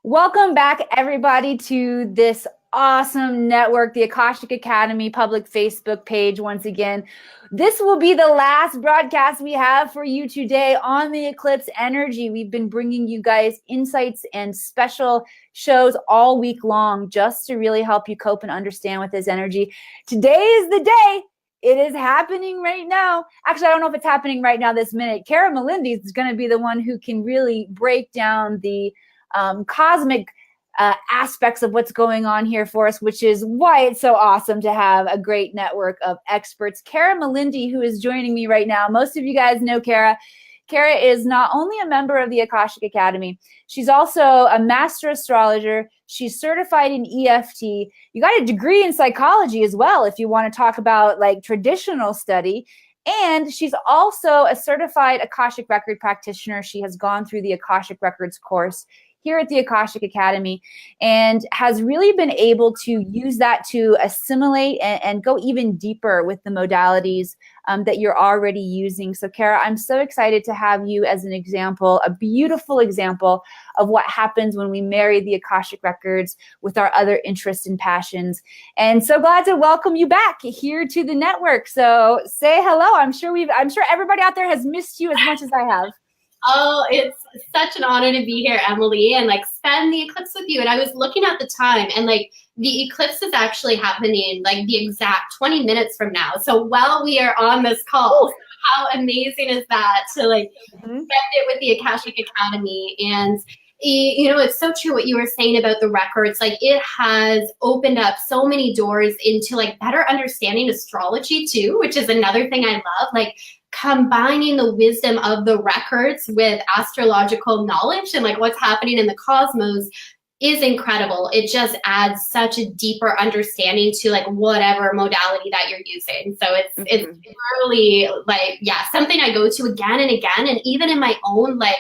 Welcome back, everybody, to this awesome network, the Akashic Academy public Facebook page. Once again, this will be the last broadcast we have for you today on the eclipse energy. We've been bringing you guys insights and special shows all week long just to really help you cope and understand with this energy. Today is the day. It is happening right now. Actually, I don't know if it's happening right now this minute. Kara Melendy is going to be the one who can really break down the cosmic aspects of what's going on here for us, which is why it's so awesome to have a great network of experts. Kara Melendy, who is joining me right now. Most of you guys know Kara. Kara is not only a member of the Akashic Academy, she's also a master astrologer. She's certified in EFT. You got a degree in psychology as well, if you want to talk about like traditional study. And she's also a certified Akashic Record practitioner. She has gone through the Akashic Records course here at the Akashic Academy and has really been able to use that to assimilate and go even deeper with the modalities that you're already using. So Kara, I'm so excited to have you as an example, a beautiful example of what happens when we marry the Akashic Records with our other interests and passions. And so glad to welcome you back here to the network. So say hello. I'm sure everybody out there has missed you as much as I have. Oh, it's such an honor to be here, Emily, and like spend the eclipse with you. And I was looking at the time, and like the eclipse is actually happening like the exact 20 minutes from now. So while we are on this call, so how amazing is that to like spend it with the Akashic Academy? And you know, it's so true what you were saying about the records. Like it has opened up so many doors into like better understanding astrology too, which is another thing I love. Like combining the wisdom of the records with astrological knowledge and like what's happening in the cosmos is incredible. It just adds such a deeper understanding to like whatever modality that you're using. So it's really like, yeah, something I go to again and again. And even in my own like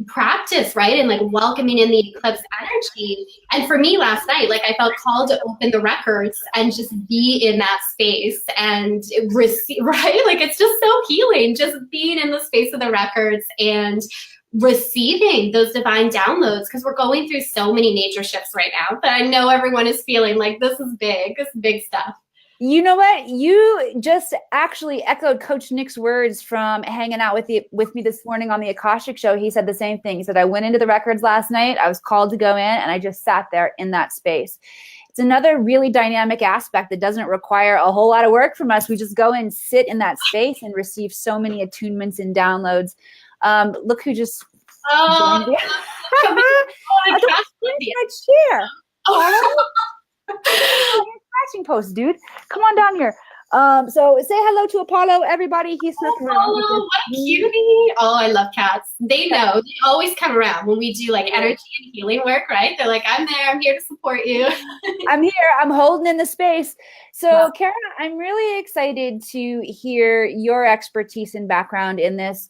practice, right? And like welcoming in the eclipse energy. And for me last night, like I felt called to open the records and just be in that space and receive, right? Like it's just so healing, just being in the space of the records and receiving those divine downloads, because we're going through so many nature shifts right now that I know everyone is feeling like this is big stuff. You know what? You just actually echoed Coach Nick's words from hanging out with me this morning on the Akashic show. He said the same thing. He said, I went into the records last night. I was called to go in and I just sat there in that space. It's another really dynamic aspect that doesn't require a whole lot of work from us. We just go and sit in that space and receive so many attunements and downloads. Look who just joined me. I don't share. Scratching post, dude. Come on down here. So say hello to Apollo, everybody. He snuck around. Oh, what a cutie. Oh, I love cats. They know. They always come around when we do like energy and healing work, right? They're like, I'm there. I'm here to support you. I'm here. I'm holding in the space. So Kara, I'm really excited to hear your expertise and background in this.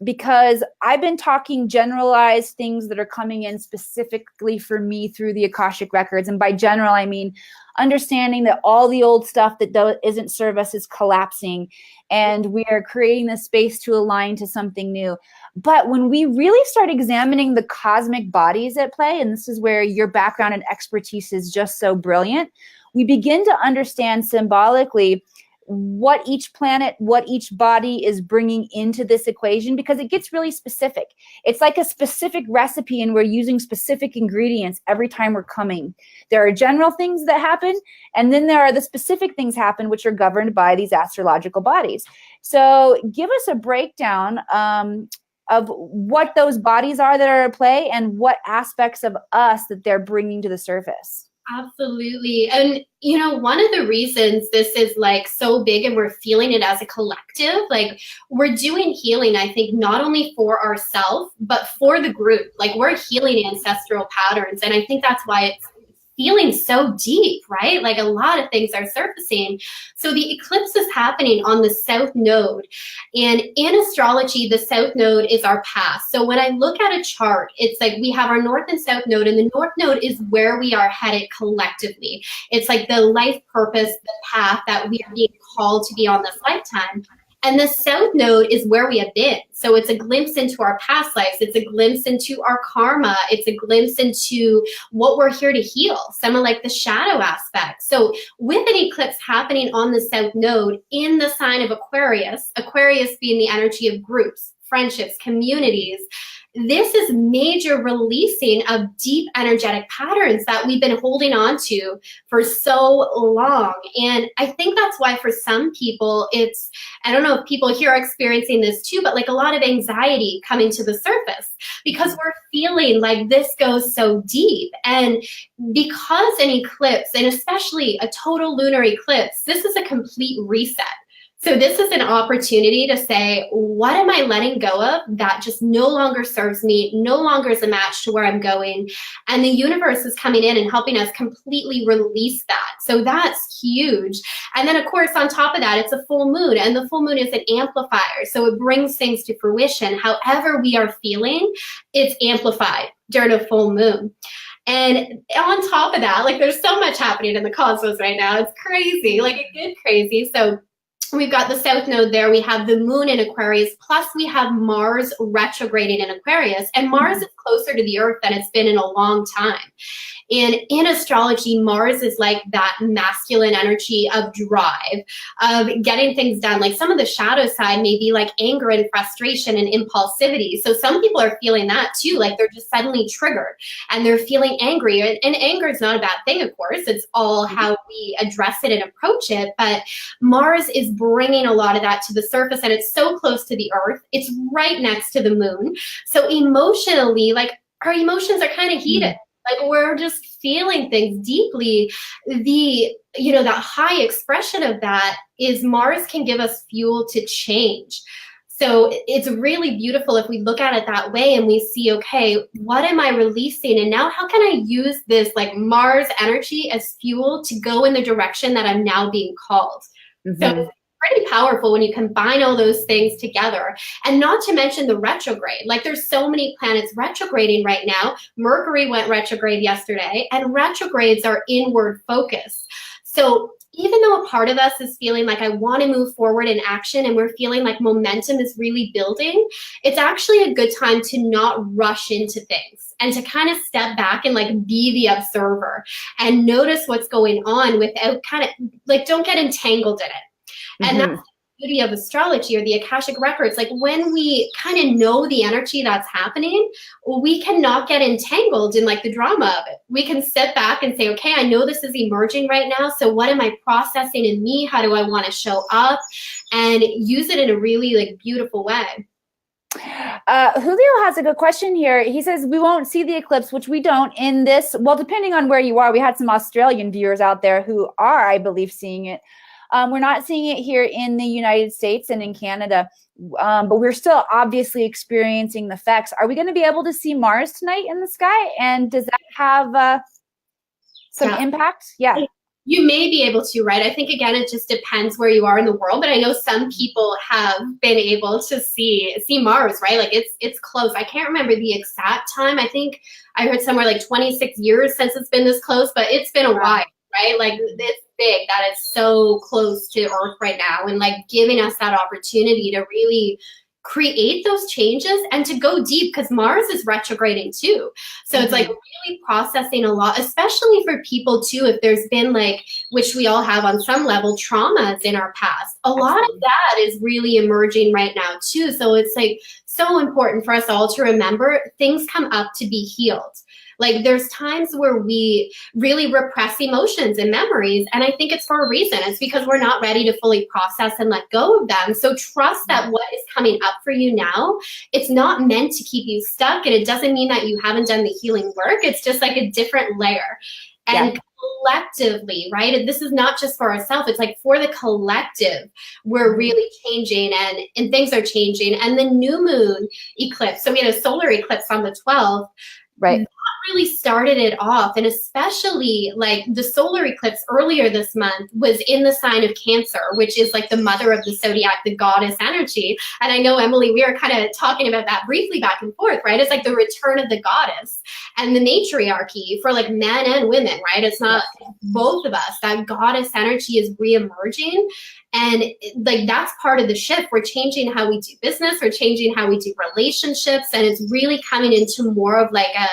Because I've been talking generalized things that are coming in specifically for me through the Akashic Records. And by general, I mean understanding that all the old stuff that isn't serve us is collapsing and we are creating the space to align to something new. But when we really start examining the cosmic bodies at play, and this is where your background and expertise is just so brilliant, we begin to understand symbolically what each planet, what each body is bringing into this equation, because it gets really specific. It's like a specific recipe and we're using specific ingredients every time we're coming. There are general things that happen, and then there are the specific things happen which are governed by these astrological bodies. So give us a breakdown of what those bodies are that are at play and what aspects of us that they're bringing to the surface. Absolutely. And, you know, one of the reasons this is like so big and we're feeling it as a collective, like we're doing healing, I think, not only for ourselves, but for the group. Like we're healing ancestral patterns. And I think that's why it's feeling so deep, right? Like a lot of things are surfacing. So the eclipse is happening on the south node. And in astrology, the south node is our past. So when I look at a chart, it's like we have our north and south node, and the north node is where we are headed collectively. It's like the life purpose, the path that we are being called to be on this lifetime. And the south node is where we have been. So it's a glimpse into our past lives. It's a glimpse into our karma. It's a glimpse into what we're here to heal, some of like the shadow aspects. So with an eclipse happening on the south node in the sign of Aquarius, Aquarius being the energy of groups, friendships, communities, this is major releasing of deep energetic patterns that we've been holding on to for so long. And I think that's why for some people it's, I don't know if people here are experiencing this too, but like a lot of anxiety coming to the surface because we're feeling like this goes so deep. And because an eclipse, and especially a total lunar eclipse, this is a complete reset. So this is an opportunity to say, what am I letting go of that just no longer serves me, no longer is a match to where I'm going? And the universe is coming in and helping us completely release that. So that's huge. And then of course, on top of that, it's a full moon, and the full moon is an amplifier. So it brings things to fruition. However we are feeling, it's amplified during a full moon. And on top of that, like there's so much happening in the cosmos right now. It's crazy, like it get crazy. So we've got the south node there. We have the moon in Aquarius, plus we have Mars retrograding in Aquarius. And Mars is closer to the earth than it's been in a long time. And in astrology, Mars is like that masculine energy of drive, of getting things done. Like some of the shadow side may be like anger and frustration and impulsivity. So some people are feeling that too, like they're just suddenly triggered and they're feeling angry. And anger is not a bad thing, of course. It's all how we address it and approach it. But Mars is bringing a lot of that to the surface, and it's so close to the earth. It's right next to the moon. So emotionally, like our emotions are kind of heated. Like we're just feeling things deeply. That high expression of that is Mars can give us fuel to change. So it's really beautiful if we look at it that way and we see, okay, what am I releasing? And now how can I use this like Mars energy as fuel to go in the direction that I'm now being called? So it's pretty powerful when you combine all those things together. And not to mention the retrograde. Like there's so many planets retrograding right now. Mercury went retrograde yesterday, and retrogrades are inward focused. So even though a part of us is feeling like I want to move forward in action and we're feeling like momentum is really building, it's actually a good time to not rush into things and to kind of step back and like be the observer and notice what's going on without kind of like, don't get entangled in it. And that's the beauty of astrology or the Akashic Records. Like when we kind of know the energy that's happening, we cannot get entangled in like the drama of it. We can step back and say, okay, I know this is emerging right now. So what am I processing in me? How do I want to show up? And use it in a really like beautiful way. Julio has a good question here. He says, we won't see the eclipse, which we don't in this. Well, depending on where you are, we had some Australian viewers out there who are, I believe, seeing it. We're not seeing it here in the United States and in Canada, but we're still obviously experiencing the effects. Are we going to be able to see Mars tonight in the sky? And does that have some impact? Yeah. You may be able to, right? I think, again, it just depends where you are in the world. But I know some people have been able to see Mars, right? Like it's close. I can't remember the exact time. I think I heard somewhere like 26 years since it's been this close, but it's been a while, right? Like it's big that is so close to Earth right now, and like giving us that opportunity to really create those changes and to go deep, because Mars is retrograding too. So it's like really processing a lot, especially for people too, if there's been like, which we all have on some level, traumas in our past. A lot of that is really emerging right now too. So it's like so important for us all to remember things come up to be healed. Like there's times where we really repress emotions and memories, and I think it's for a reason. It's because we're not ready to fully process and let go of them. So trust that what is coming up for you now, it's not meant to keep you stuck, and it doesn't mean that you haven't done the healing work. It's just like a different layer. And collectively, right? This is not just for ourselves. It's like for the collective, we're really changing and things are changing. And the new moon eclipse, so we had a solar eclipse on the 12th. Right. Really started it off, and especially like the solar eclipse earlier this month was in the sign of Cancer, which is like the mother of the zodiac, the goddess energy. And I know, Emily, we were kind of talking about that briefly back and forth, right? It's like the return of the goddess and the matriarchy for like men and women, right? It's not both of us. That goddess energy is reemerging. And like that's part of the shift. We're changing how we do business, we're changing how we do relationships, and it's really coming into more of like a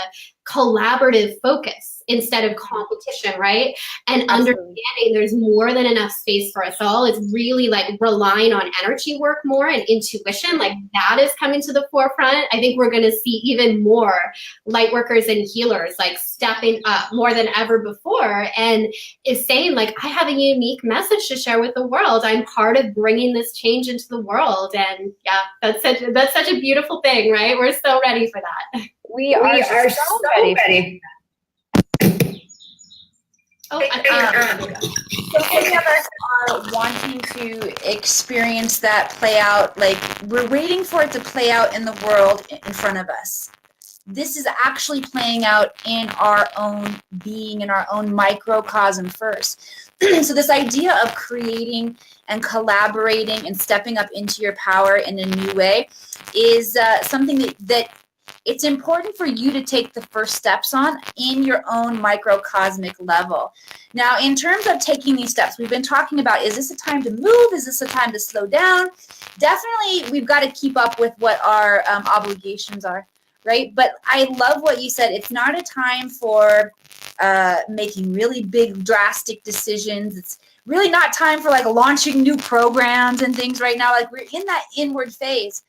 collaborative focus instead of competition, right? And understanding there's more than enough space for us all. It's really like relying on energy work more and intuition, like that is coming to the forefront. I think we're going to see even more light workers and healers like stepping up more than ever before, and is saying like, I have a unique message to share with the world. I'm part of bringing this change into the world. And yeah, that's such a beautiful thing, right? We're so ready for that. We are so ready. Oh, so many of us are wanting to experience that play out. Like we're waiting for it to play out in the world in front of us. This is actually playing out in our own being, in our own microcosm first. So this idea of creating and collaborating and stepping up into your power in a new way is something that it's important for you to take the first steps on in your own microcosmic level. Now, in terms of taking these steps, we've been talking about, is this a time to move? Is this a time to slow down? Definitely, we've got to keep up with what our obligations are, right? But I love what you said. It's not a time for making really big, drastic decisions. It's really not time for like launching new programs and things right now. Like we're in that inward phase,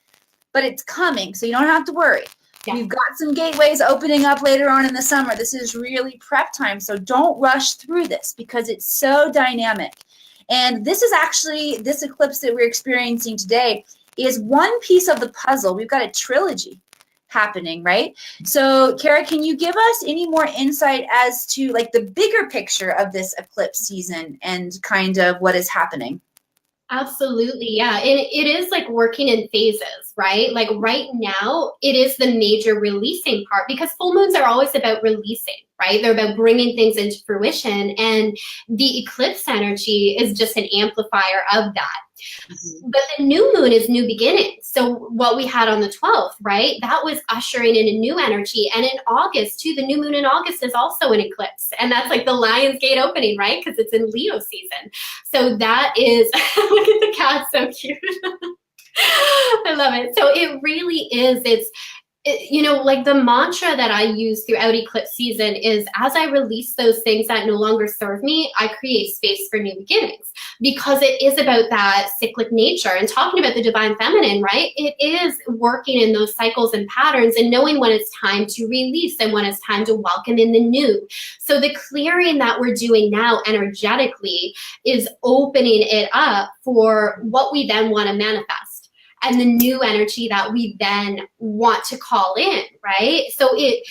but it's coming, so you don't have to worry. Yeah. We've got some gateways opening up later on in the summer. This is really prep time, so don't rush through this because it's so dynamic. And this is actually, this eclipse that we're experiencing today is one piece of the puzzle. We've got a trilogy happening, right? So, Kara, can you give us any more insight as to like the bigger picture of this eclipse season and kind of what is happening? Absolutely, yeah. And it is like working in phases, right? Like right now, it is the major releasing part because full moons are always about releasing, right? They're about bringing things into fruition. And the eclipse energy is just an amplifier of that. Mm-hmm. But the new moon is new beginnings. So what we had on the 12th, right? That was ushering in a new energy. And in August, too, the new moon in August is also an eclipse. And that's like the Lion's Gate opening, right? Because it's in Leo season. So that is, look at the cat, so cute. I love it. So it really is, you know, like the mantra that I use throughout eclipse season is as I release those things that no longer serve me, I create space for new beginnings because it is about that cyclic nature and talking about the divine feminine, right? It is working in those cycles and patterns and knowing when it's time to release and when it's time to welcome in the new. So the clearing that we're doing now energetically is opening it up for what we then want to manifest. And the new energy that we then want to call in, right? So it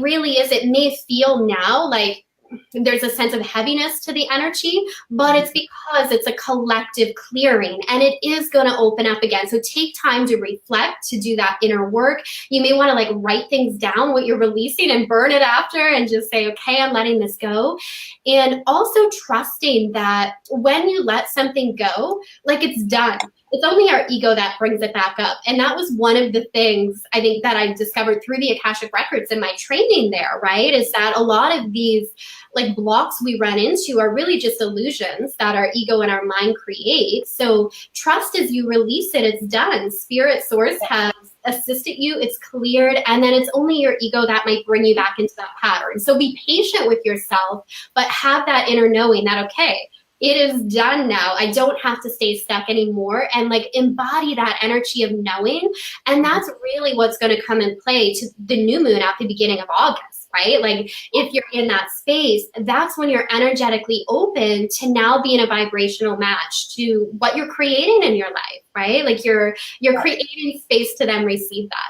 really is, it may feel now like there's a sense of heaviness to the energy, but it's because it's a collective clearing and it is going to open up again. So take time to reflect, to do that inner work. You may want to like write things down, what you're releasing and burn it after and just say, okay, I'm letting this go. And also trusting that when you let something go, like it's done. It's only our ego that brings it back up. And that was one of the things I think that I discovered through the Akashic Records and my training there, right? Is that a lot of these like blocks we run into are really just illusions that our ego and our mind create. So trust as you release it, it's done. Spirit source has assisted you, it's cleared, and then it's only your ego that might bring you back into that pattern. So be patient with yourself, but have that inner knowing that, okay, it is done now. I don't have to stay stuck anymore, and like embody that energy of knowing. And that's really what's going to come in play to the new moon at the beginning of August, right? Like if you're in that space, that's when you're energetically open to now be in a vibrational match to what you're creating in your life, right? Like you're creating space to then receive that.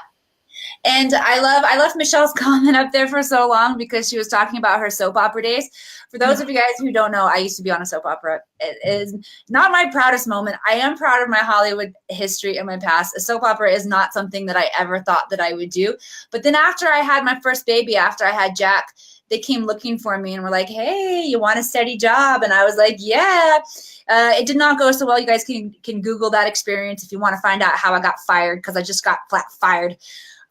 And I left Michelle's comment up there for so long because she was talking about her soap opera days. For those of you guys who don't know, I used to be on a soap opera. It is not my proudest moment. I am proud of my Hollywood history and my past. A soap opera is not something that I ever thought that I would do. But then after I had my first baby, after I had Jack, they came looking for me and were like, hey, you want a steady job? And I was like, yeah. It did not go so well. You guys can Google that experience if you want to find out how I got fired, because I just got flat fired.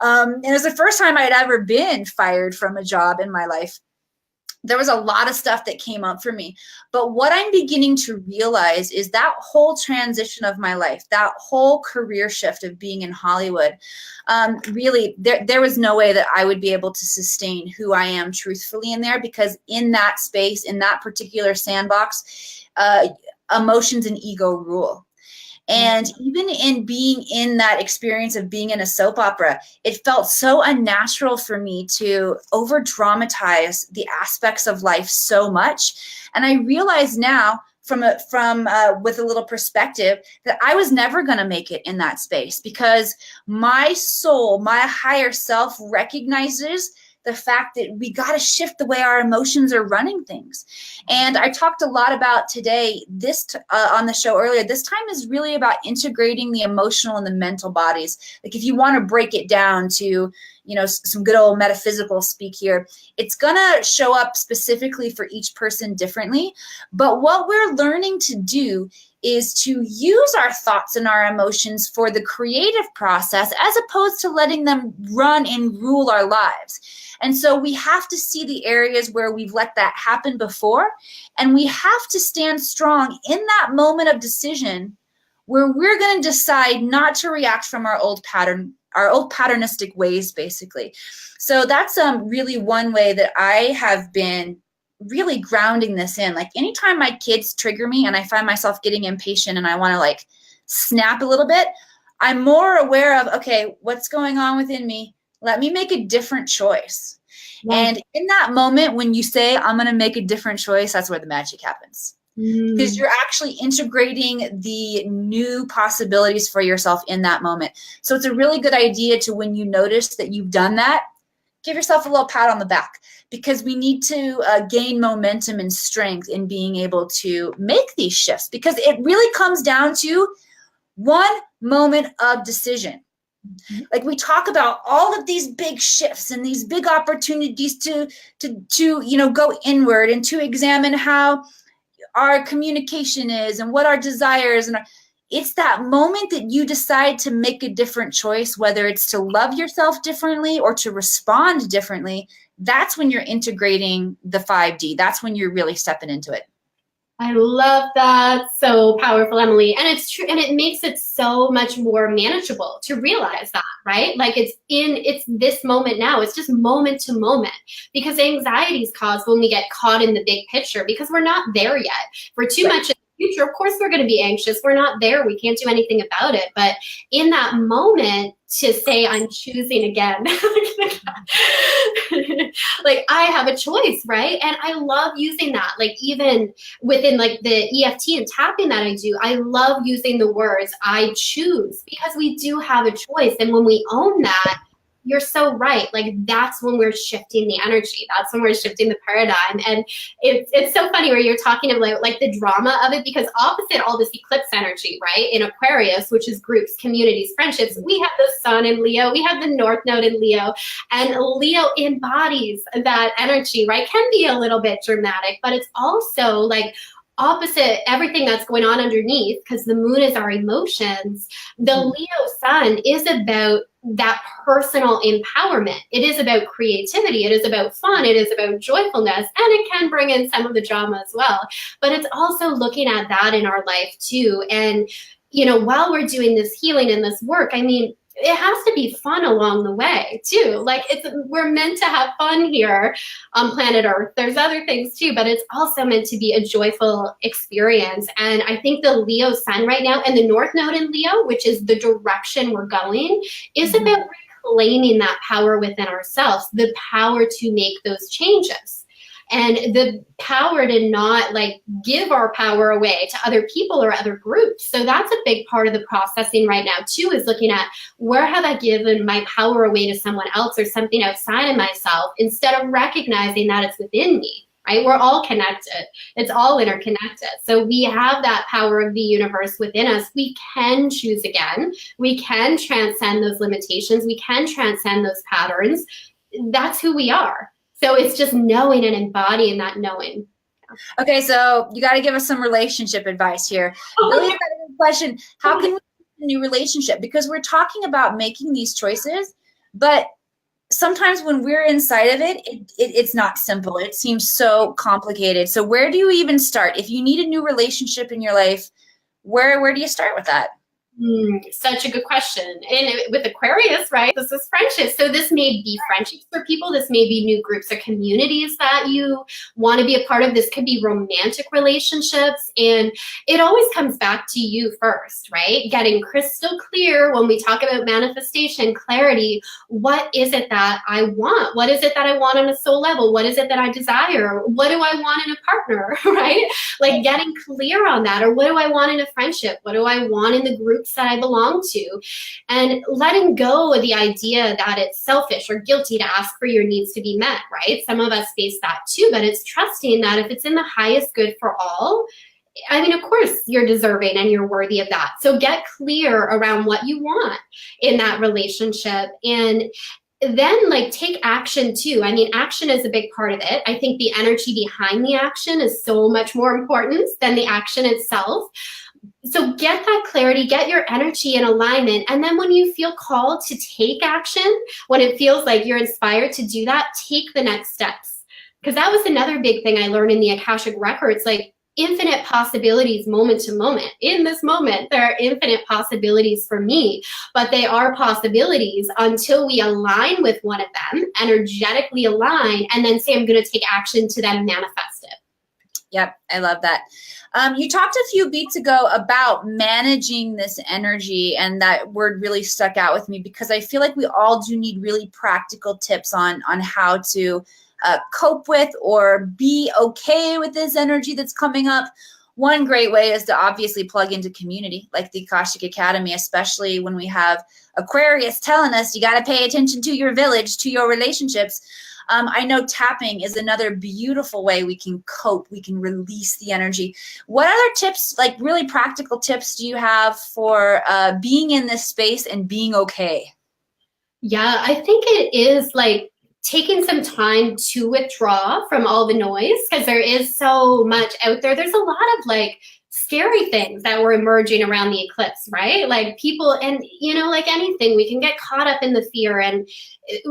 And it was the first time I had ever been fired from a job in my life. There was a lot of stuff that came up for me. But what I'm beginning to realize is that whole transition of my life, that whole career shift of being in Hollywood, really, there was no way that I would be able to sustain who I am truthfully in there, because in that space, in that particular sandbox, emotions and ego rule. And even in being in that experience of being in a soap opera, it felt so unnatural for me to over dramatize the aspects of life so much. And I realize now with a little perspective that I was never going to make it in that space, because my soul, my higher self, recognizes the fact that we got to shift the way our emotions are running things. And I talked a lot about today, on the show earlier, this time is really about integrating the emotional and the mental bodies. Like, if you want to break it down to, some good old metaphysical speak here, it's going to show up specifically for each person differently. But what we're learning to do is to use our thoughts and our emotions for the creative process, as opposed to letting them run and rule our lives. And so we have to see the areas where we've let that happen before, and we have to stand strong in that moment of decision where we're going to decide not to react from our old patternistic ways, basically. So that's really one way that I have been really grounding this in. Like, anytime my kids trigger me and I find myself getting impatient and I want to snap a little bit, I'm more aware of, okay, what's going on within me? Let me make a different choice. Yeah. And in that moment, when you say, I'm going to make a different choice, that's where the magic happens. Because you're actually integrating the new possibilities for yourself in that moment. So it's a really good idea to, when you notice that you've done that, give yourself a little pat on the back, because we need to gain momentum and strength in being able to make these shifts, because it really comes down to one moment of decision. Like, we talk about all of these big shifts and these big opportunities to go inward and to examine how our communication is and what our desires and it's that moment that you decide to make a different choice, whether it's to love yourself differently or to respond differently. That's when you're integrating the 5D. That's when you're really stepping into it. I love that. So powerful, Emily. And it's true. And it makes it so much more manageable to realize that, right? Like, it's this moment now. It's just moment to moment, because anxiety is caused when we get caught in the big picture, because we're not there yet. We're too much in the future. Of course, we're going to be anxious. We're not there. We can't do anything about it. But in that moment, to say, I'm choosing again. Like, I have a choice, right? And I love using that. Like, even within the EFT and tapping that I do, I love using the words I choose, because we do have a choice. And when we own that, you're so right. Like, that's when we're shifting the energy. That's when we're shifting the paradigm. And it's so funny where you're talking about like the drama of it, because opposite all this eclipse energy, right? In Aquarius, which is groups, communities, friendships, we have the sun in Leo, we have the North Node in Leo, and Leo embodies that energy, right? Can be a little bit dramatic, but it's also like opposite everything that's going on underneath, because the moon is our emotions. The Leo sun is about that personal empowerment. It is about creativity. It is about fun. It is about joyfulness, and it can bring in some of the drama as well. But it's also looking at that in our life too. And, while we're doing this healing and this work, I mean, it has to be fun along the way too. Like, we're meant to have fun here on planet Earth. There's other things too, but it's also meant to be a joyful experience. And I think the Leo sun right now, and the North Node in Leo, which is the direction we're going, is about reclaiming that power within ourselves, the power to make those changes. and the power to not like give our power away to other people or other groups. So that's a big part of the processing right now too, is looking at where have I given my power away to someone else or something outside of myself, instead of recognizing that it's within me. Right? We're all connected. It's all interconnected. So we have that power of the universe within us. We can choose again. We can transcend those limitations. We can transcend those patterns. That's who we are. So it's just knowing and embodying that knowing. Okay, so you got to give us some relationship advice here. Billy's got a good question. How can we make a new relationship? Because we're talking about making these choices, but sometimes when we're inside of it, it's not simple. It seems so complicated. So where do you even start? If you need a new relationship in your life, where do you start with that? Such a good question. And with Aquarius, right, this is friendship. So this may be friendships for people. This may be new groups or communities that you want to be a part of. This could be romantic relationships. And it always comes back to you first, right? Getting crystal clear when we talk about manifestation, clarity. What is it that I want? What is it that I want on a soul level? What is it that I desire? What do I want in a partner, right? Like getting clear on that. Or what do I want in a friendship? What do I want in the groups that I belong to? And letting go of the idea that it's selfish or guilty to ask for your needs to be met, right? Some of us face that too, but it's trusting that if it's in the highest good for all, I mean, of course, you're deserving and you're worthy of that. So get clear around what you want in that relationship, and then like take action too. I mean, action is a big part of it. I think the energy behind the action is so much more important than the action itself. So get that clarity, get your energy in alignment. And then when you feel called to take action, when it feels like you're inspired to do that, take the next steps. Because that was another big thing I learned in the Akashic Records, like infinite possibilities moment to moment. In this moment, there are infinite possibilities for me, but they are possibilities until we align with one of them, energetically align, and then say, I'm going to take action to then manifest it. Yep, I love that. You talked a few beats ago about managing this energy, and that word really stuck out with me because I feel like we all do need really practical tips on how to cope with or be okay with this energy that's coming up. One great way is to obviously plug into community like the Akashic Academy, especially when we have Aquarius telling us you got to pay attention to your village, to your relationships. I know tapping is another beautiful way we can cope. We can release the energy. What other tips, like really practical tips, do you have for being in this space and being okay? Yeah, I think it is like taking some time to withdraw from all the noise, because there is so much out there. There's a lot of like scary things that were emerging around the eclipse, right? Like people, and you know, like anything, we can get caught up in the fear, and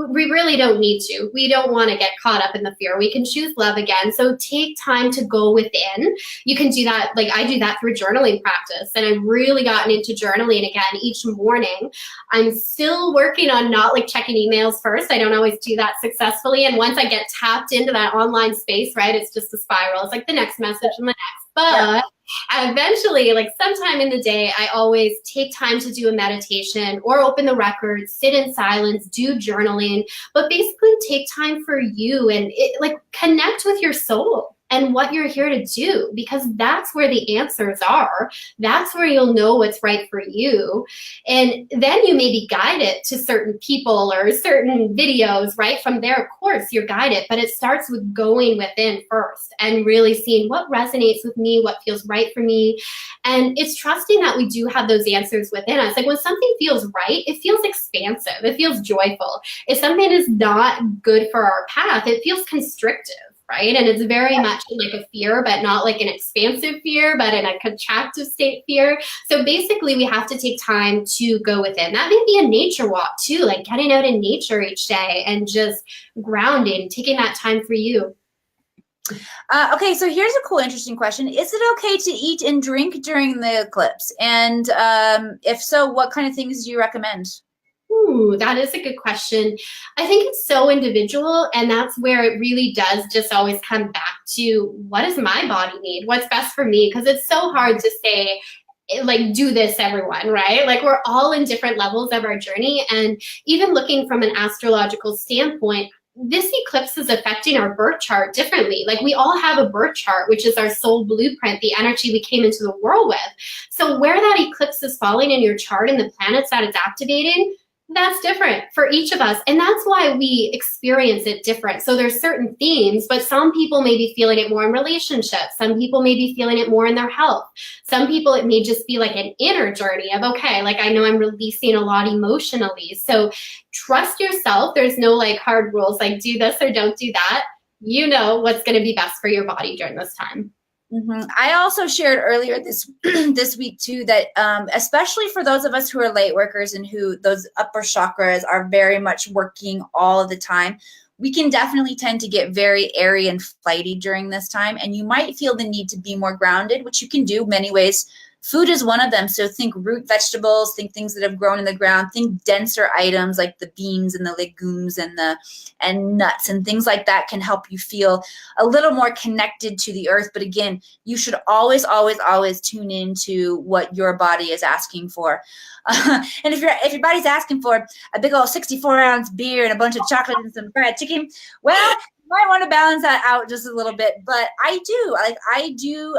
we really don't need to. We don't want to get caught up in the fear. We can choose love again. So take time to go within. You can do that. Like I do that through journaling practice, and I've really gotten into journaling again each morning. I'm still working on not like checking emails first. I don't always do that successfully. And once I get tapped into that online space, right, it's just a spiral. It's like the next message and the next. But eventually, like sometime in the day, I always take time to do a meditation or open the records, sit in silence, do journaling, but basically take time for you and like connect with your soul and what you're here to do, because that's where the answers are. That's where you'll know what's right for you. And then you may be guided to certain people or certain videos, right? From there, of course, you're guided, but it starts with going within first and really seeing what resonates with me, what feels right for me. And it's trusting that we do have those answers within us. Like when something feels right, it feels expansive. It feels joyful. If something is not good for our path, it feels constrictive. Right? And it's very much like a fear, but not like an expansive fear, but in a contractive state fear. So basically we have to take time to go within. That may be a nature walk too, like getting out in nature each day and just grounding, taking that time for you. Okay, so here's a cool, interesting question. Is it okay to eat and drink during the eclipse? And if so, what kind of things do you recommend? Ooh, that is a good question. I think it's so individual, and that's where it really does just always come back to what does my body need? What's best for me? Because it's so hard to say, like, do this, everyone, right? Like, we're all in different levels of our journey. And even looking from an astrological standpoint, this eclipse is affecting our birth chart differently. Like we all have a birth chart, which is our soul blueprint, the energy we came into the world with. So where that eclipse is falling in your chart and the planets that it's activating, that's different for each of us. And that's why we experience it different. So there's certain themes, but some people may be feeling it more in relationships. Some people may be feeling it more in their health. Some people, it may just be like an inner journey of, okay, like I know I'm releasing a lot emotionally. So trust yourself. There's no like hard rules, like do this or don't do that. You know what's going to be best for your body during this time. Mm-hmm. I also shared earlier this this week too that especially for those of us who are light workers and who those upper chakras are very much working all of the time, we can definitely tend to get very airy and flighty during this time, and you might feel the need to be more grounded, which you can do many ways. Food is one of them. So think root vegetables, think things that have grown in the ground, think denser items like the beans and the legumes and nuts and things like that can help you feel a little more connected to the earth. But again, you should always, always, always tune into what your body is asking for. And if your body's asking for a big old 64-ounce beer and a bunch of chocolate and some fried chicken, well, might want to balance that out just a little bit. But I do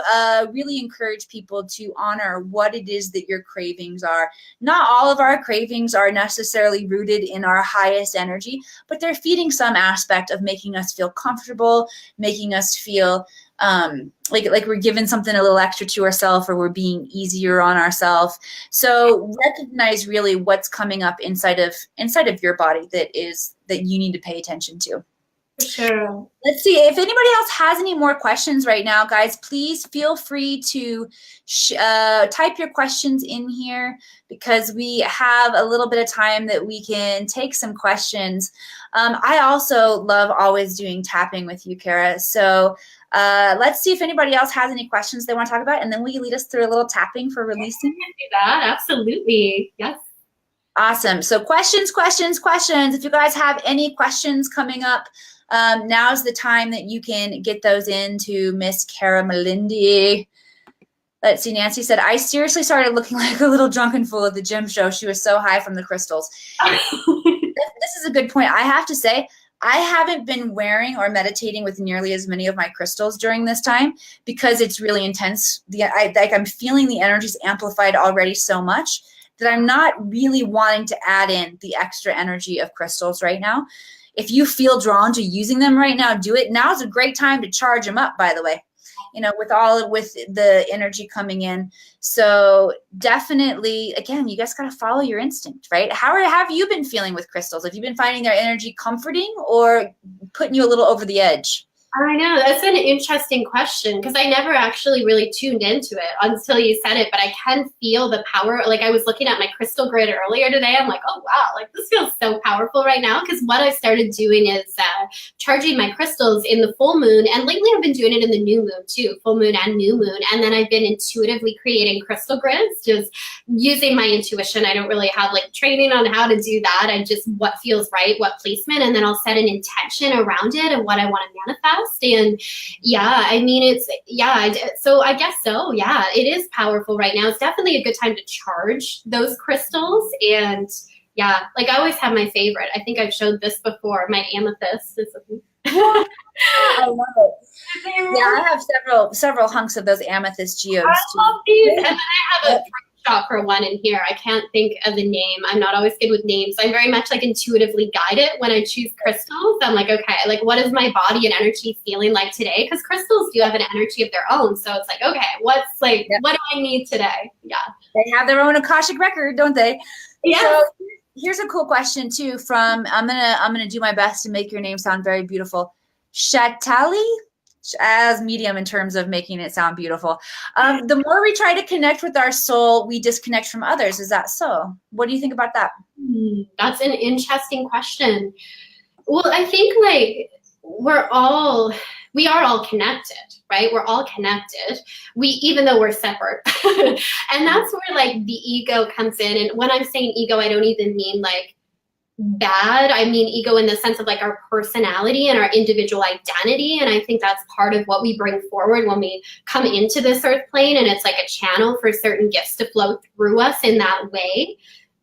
really encourage people to honor what it is that your cravings are. Not all of our cravings are necessarily rooted in our highest energy, but they're feeding some aspect of making us feel comfortable, making us feel like we're giving something a little extra to ourselves, or we're being easier on ourselves. So recognize really what's coming up inside of your body that you need to pay attention to. Sure. Let's see if anybody else has any more questions right now, guys. Please feel free to type your questions in here, because we have a little bit of time that we can take some questions. I also love always doing tapping with you, Kara. So let's see if anybody else has any questions they want to talk about, and then will you lead us through a little tapping for releasing? I can do that. Absolutely. Yes. Awesome. So questions. If you guys have any questions coming up, now's the time that you can get those into Miss Kara Melendy. Let's see. Nancy said, I seriously started looking like a little drunken fool at the gym show. She was so high from the crystals. This is a good point. I have to say, I haven't been wearing or meditating with nearly as many of my crystals during this time because it's really intense. I'm feeling the energies amplified already so much that I'm not really wanting to add in the extra energy of crystals right now. If you feel drawn to using them right now, do it. Now is a great time to charge them up, by the way, with the energy coming in. So definitely, again, you guys got to follow your instinct, right? How have you been feeling with crystals? Have you been finding their energy comforting or putting you a little over the edge? I know, that's an interesting question, because I never actually really tuned into it until you said it, but I can feel the power. Like I was looking at my crystal grid earlier today. I'm like, oh wow, like this feels so powerful right now. Because what I started doing is charging my crystals in the full moon, and lately I've been doing it in the new moon too, full moon and new moon. And then I've been intuitively creating crystal grids, just using my intuition. I don't really have like training on how to do that. I just what feels right, what placement, and then I'll set an intention around it and what I want to manifest. And yeah, I mean, so I guess so. Yeah, it is powerful right now. It's definitely a good time to charge those crystals. And yeah, like I always have my favorite. I think I've showed this before. My amethyst is I love it. Yeah, I have several hunks of those amethyst geodes too. I love these. And then I have a chakra one in here. I can't think of the name. I'm not always good with names. I'm very much like intuitively guided when I choose crystals. I'm like, okay, like what is my body and energy feeling like today? Because crystals do have an energy of their own. So it's like, okay, what do I need today? Yeah. They have their own Akashic record, don't they? Yeah. So here's a cool question too from I'm gonna do my best to make your name sound very beautiful. Shatali? As medium in terms of making it sound beautiful. The more we try to connect with our soul, we disconnect from others. Is that so? What do you think about that? That's an interesting question. Well, I think like we are all connected, right? We're all connected. Even though we're separate. And that's where like the ego comes in. And when I'm saying ego, I don't even mean like bad. I mean ego in the sense of like our personality and our individual identity. And I think that's part of what we bring forward when we come into this earth plane, and it's like a channel for certain gifts to flow through us in that way.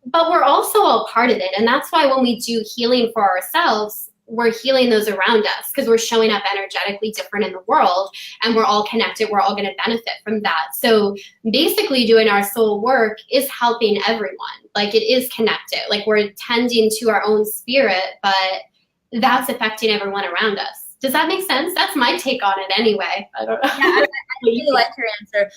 But we're also all part of it. And that's why when we do healing for ourselves, we're healing those around us because we're showing up energetically different in the world, and we're all connected. We're all going to benefit from that. So basically doing our soul work is helping everyone. Like, it is connected. Like, we're tending to our own spirit, but that's affecting everyone around us. Does that make sense? That's my take on it anyway. I don't know. Yeah, I really like your answer.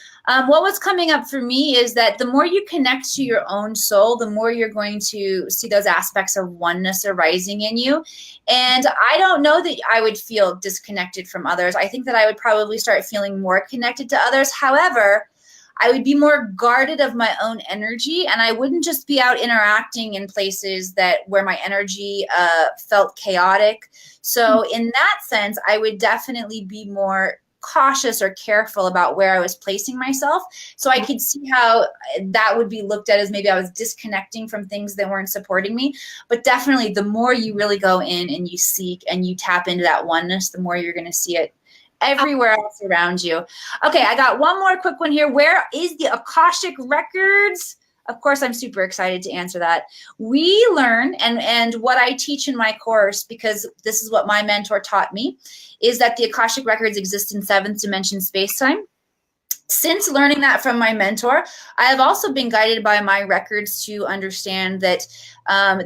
What was coming up for me is that the more you connect to your own soul, the more you're going to see those aspects of oneness arising in you. And I don't know that I would feel disconnected from others. I think that I would probably start feeling more connected to others. However, I would be more guarded of my own energy, and I wouldn't just be out interacting in places where my energy felt chaotic. So in that sense, I would definitely be more cautious or careful about where I was placing myself. So I could see how that would be looked at as maybe I was disconnecting from things that weren't supporting me. But definitely the more you really go in and you seek and you tap into that oneness, the more you're going to see it everywhere else around you. Okay, I got one more quick one here. Where is the Akashic Records? Of course, I'm super excited to answer that. We learn, and what I teach in my course, because this is what my mentor taught me, is that the Akashic Records exist in 7th dimension space-time. Since learning that from my mentor, I have also been guided by my records to understand that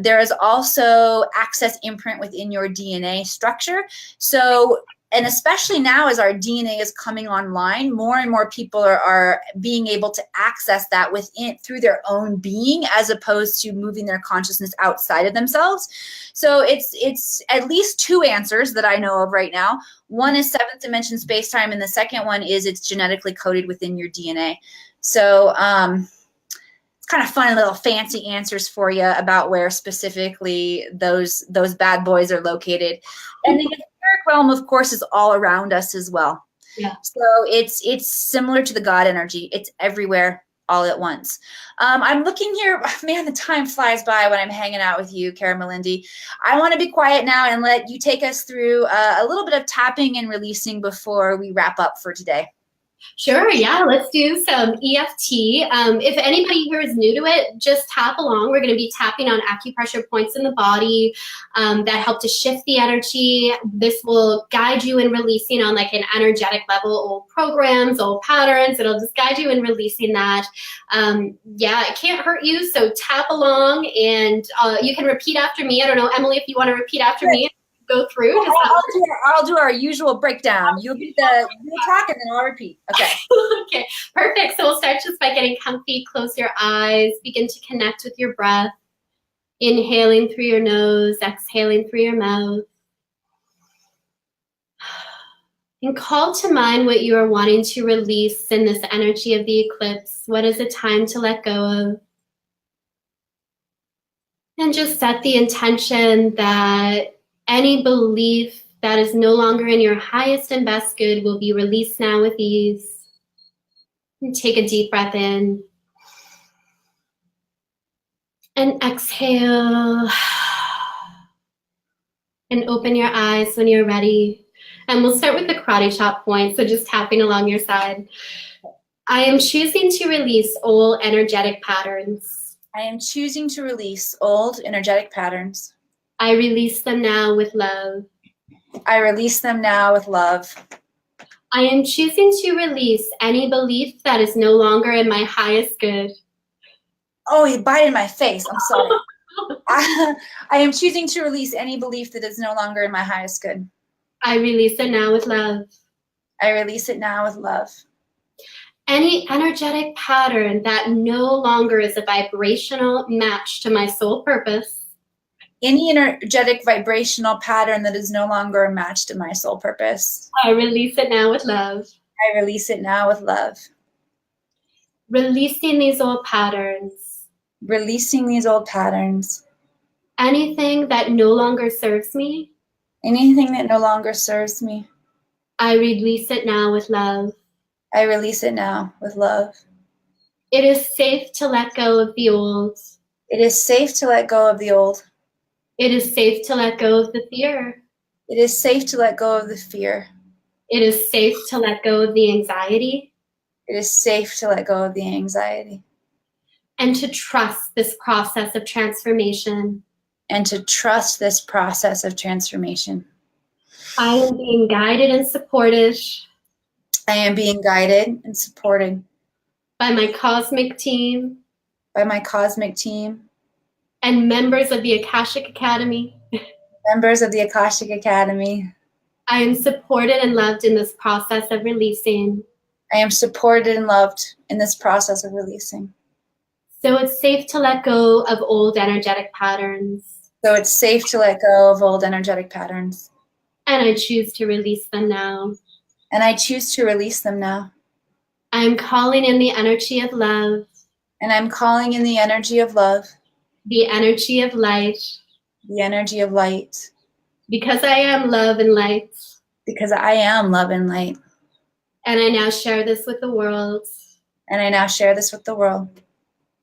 there is also access imprint within your DNA structure. So, and especially now as our DNA is coming online, more and more people are being able to access that within through their own being, as opposed to moving their consciousness outside of themselves. So it's at least 2 answers that I know of right now. One is 7th dimension space-time, and the second one is it's genetically coded within your DNA. So it's kind of fun little fancy answers for you about where specifically those bad boys are located. And the etheric realm, of course, is all around us as well. Yeah. So it's similar to the God energy. It's everywhere all at once. I'm looking here. Man, the time flies by when I'm hanging out with you, Kara Melendy. I want to be quiet now and let you take us through a little bit of tapping and releasing before we wrap up for today. Sure, yeah, let's do some EFT. If anybody here is new to it, just tap along. We're going to be tapping on acupressure points in the body that help to shift the energy. This will guide you in releasing on like an energetic level, old programs, old patterns. It'll just guide you in releasing that. Yeah, it can't hurt you, so tap along, and you can repeat after me. I don't know, Emily, if you want to repeat after me. Go through. I'll do our usual breakdown. You'll talk and then I'll repeat. Okay. Okay, perfect. So we'll start just by getting comfy. Close your eyes. Begin to connect with your breath. Inhaling through your nose, exhaling through your mouth. And call to mind what you are wanting to release in this energy of the eclipse. What is it time to let go of? And just set the intention that any belief that is no longer in your highest and best good will be released now with ease. And take a deep breath in. And exhale. And open your eyes when you're ready. And we'll start with the karate chop point, so just tapping along your side. I am choosing to release old energetic patterns. I am choosing to release old energetic patterns. I release them now with love. I release them now with love. I am choosing to release any belief that is no longer in my highest good. Oh, he bited my face. I'm sorry. I am choosing to release any belief that is no longer in my highest good. I release it now with love. I release it now with love. Any energetic pattern that no longer is a vibrational match to my soul purpose. Any energetic vibrational pattern that is no longer a match to my soul purpose. I release it now with love. I release it now with love. Releasing these old patterns. Releasing these old patterns. Anything that no longer serves me. Anything that no longer serves me. I release it now with love. I release it now with love. It is safe to let go of the old. It is safe to let go of the old. It is safe to let go of the fear. It is safe to let go of the fear. It is safe to let go of the anxiety. It is safe to let go of the anxiety. And to trust this process of transformation. and to trust this process of transformation. I am being guided and supported. I am being guided and supported by my cosmic team. By my cosmic team. And members of the Akashic Academy. Members of the Akashic Academy. I am supported and loved in this process of releasing. I am supported and loved in this process of releasing. So it's safe to let go of old energetic patterns. So it's safe to let go of old energetic patterns. And I choose to release them now. And I choose to release them now. I am calling in the energy of love. And I'm calling in the energy of love. The energy of light. The energy of light. Because I am love and light. Because I am love and light. And I now share this with the world. And I now share this with the world.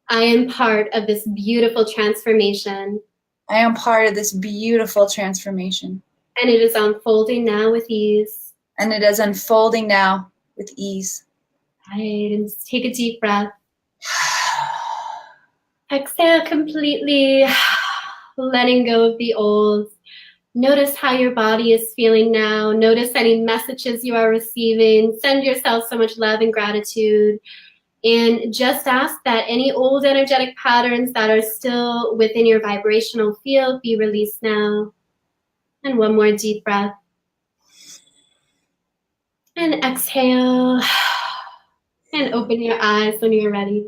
I am part of this beautiful transformation. I am part of this beautiful transformation. And it is unfolding now with ease. And it is unfolding now with ease. Right, and just take a deep breath. Exhale completely, letting go of the old. Notice how your body is feeling now. Notice any messages you are receiving. Send yourself so much love and gratitude. And just ask that any old energetic patterns that are still within your vibrational field be released now. And one more deep breath. And exhale. And open your eyes when you're ready.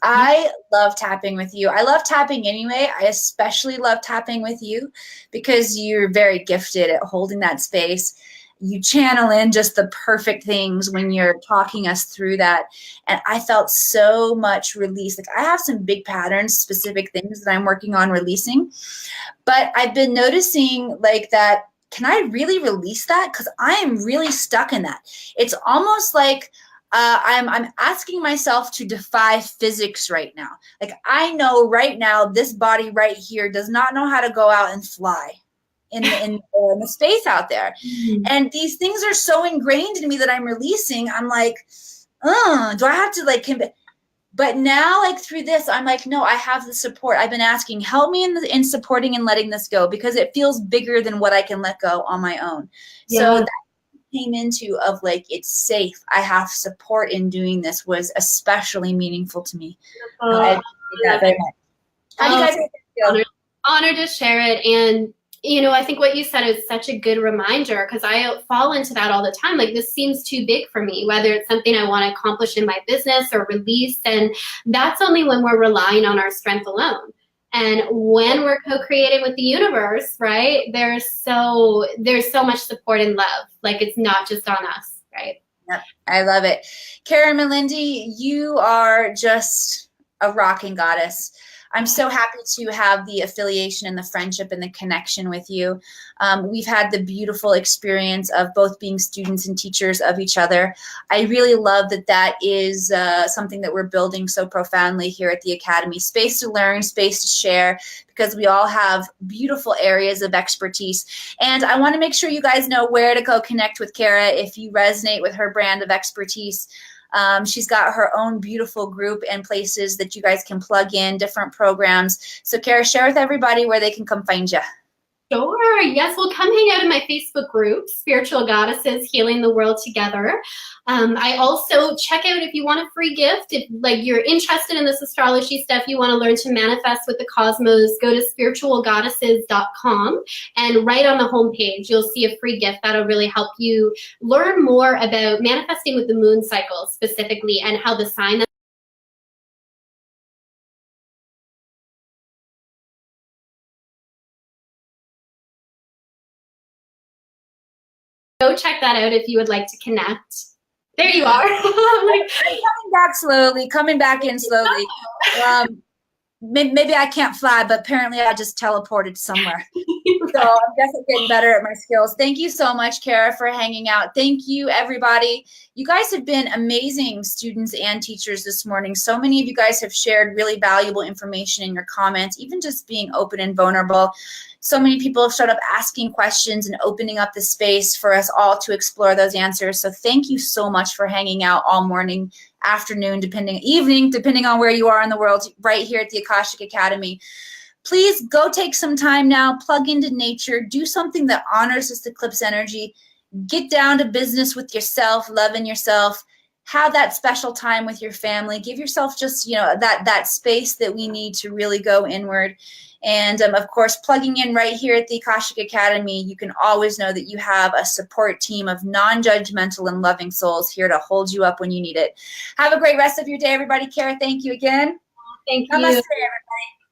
I love tapping with you. I love tapping anyway. I especially love tapping with you because you're very gifted at holding that space. You channel in just the perfect things when you're talking us through that. And I felt so much release. Like I have some big patterns, specific things that I'm working on releasing. But I've been noticing like that, can I really release that? Because I am really stuck in that. It's almost like I'm asking myself to defy physics right now. Like I know right now this body right here does not know how to go out and fly in the space out there. Mm-hmm. And these things are so ingrained in me that I'm releasing. I'm like, do I have to like but now like through this, I'm like, no, I have the support. I've been asking, help me in supporting and letting this go because it feels bigger than what I can let go on my own. Yeah. So that came into of like it's safe. I have support in doing this was especially meaningful to me. I appreciate that very much. How do you guys feel? Honored to share it. And you know, I think what you said is such a good reminder because I fall into that all the time. Like this seems too big for me, whether it's something I want to accomplish in my business or release. And that's only when we're relying on our strength alone. And when we're co-creating with the universe, right, there's so much support and love. Like it's not just on us, right? Yep, I love it. Kara Melendy, you are just a rocking goddess. I'm so happy to have the affiliation and the friendship and the connection with you. We've had the beautiful experience of both being students and teachers of each other. I really love that is something that we're building so profoundly here at the Academy. Space to learn, space to share, because we all have beautiful areas of expertise. And I want to make sure you guys know where to go connect with Kara if you resonate with her brand of expertise. She's got her own beautiful group and places that you guys can plug in, different programs. So Kara, share with everybody where they can come find you. Sure. Yes, well, come hang out in my Facebook group, Spiritual Goddesses Healing the World Together. I also check out if you want a free gift, if like you're interested in this astrology stuff, you want to learn to manifest with the cosmos, go to spiritualgoddesses.com and right on the homepage, you'll see a free gift that'll really help you learn more about manifesting with the moon cycle specifically and how the sign that go check that out if you would like to connect. There you are. I'm coming back slowly, coming back in slowly. Maybe I can't fly, but apparently I just teleported somewhere. So I'm definitely getting better at my skills. Thank you so much, Kara, for hanging out. Thank you, everybody. You guys have been amazing students and teachers this morning. So many of you guys have shared really valuable information in your comments, even just being open and vulnerable. So many people have started up asking questions and opening up the space for us all to explore those answers. So thank you so much for hanging out all morning, afternoon, evening, depending on where you are in the world, right here at the Akashic Academy. please go take some time now, plug into nature, do something that honors this eclipse energy, get down to business with yourself, loving yourself, have that special time with your family, give yourself just, that space that we need to really go inward. And of course, plugging in right here at the Akashic Academy, you can always know that you have a support team of non-judgmental and loving souls here to hold you up when you need it. Have a great rest of your day, everybody. Kara, thank you again. Thank you. Namaste, everybody.